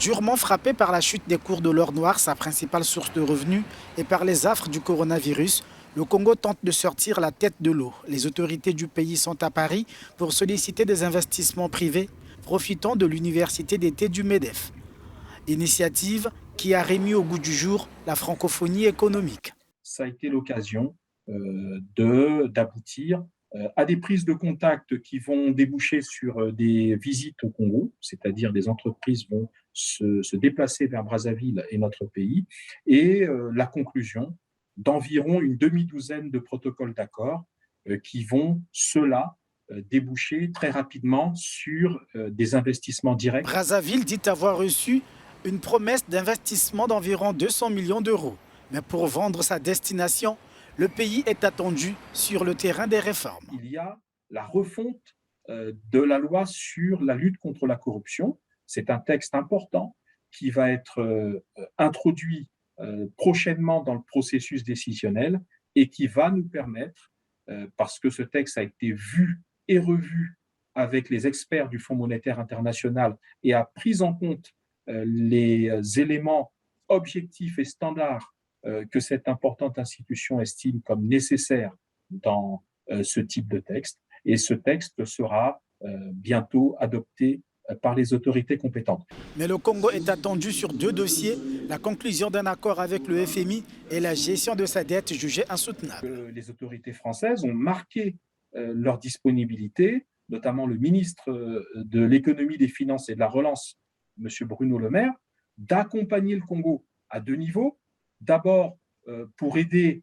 Durement frappé par la chute des cours de l'or noir, sa principale source de revenus, et par les affres du coronavirus, le Congo tente de sortir la tête de l'eau. Les autorités du pays sont à Paris pour solliciter des investissements privés, profitant de l'université d'été du MEDEF. Initiative qui a remis au goût du jour la francophonie économique. Ça a été l'occasion d'aboutir à des prises de contact qui vont déboucher sur des visites au Congo, c'est-à-dire des entreprises vont se déplacer vers Brazzaville et notre pays, et la conclusion d'environ une demi-douzaine de protocoles d'accord qui vont, ceux-là, déboucher très rapidement sur des investissements directs. Brazzaville dit avoir reçu une promesse d'investissement d'environ 200 millions d'euros. Mais pour vendre sa destination, le pays est attendu sur le terrain des réformes. Il y a la refonte de la loi sur la lutte contre la corruption. C'est un texte important qui va être introduit prochainement dans le processus décisionnel et qui va nous permettre, parce que ce texte a été vu et revu avec les experts du Fonds monétaire international et a pris en compte les éléments objectifs et standards que cette importante institution estime comme nécessaire dans ce type de texte. Et ce texte sera bientôt adopté par les autorités compétentes. Mais le Congo est attendu sur deux dossiers, la conclusion d'un accord avec le FMI et la gestion de sa dette jugée insoutenable. Les autorités françaises ont marqué leur disponibilité, notamment le ministre de l'économie, des finances et de la relance, M. Bruno Le Maire, d'accompagner le Congo à deux niveaux. D'abord, pour aider,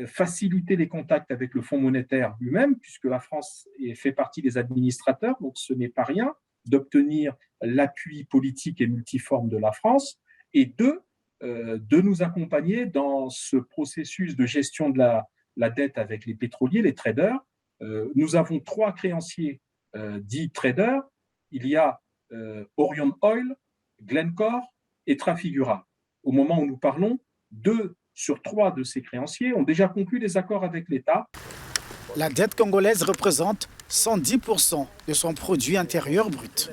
faciliter les contacts avec le Fonds monétaire lui-même, puisque la France fait partie des administrateurs, donc ce n'est pas rien d'obtenir l'appui politique et multiforme de la France. Et deux, de nous accompagner dans ce processus de gestion de la dette avec les pétroliers, les traders. Nous avons trois créanciers dits traders. Il y a Orion Oil, Glencore et Trafigura. Au moment où nous parlons, 2 sur 3 de ces créanciers ont déjà conclu des accords avec l'État. La dette congolaise représente 110% de son produit intérieur brut.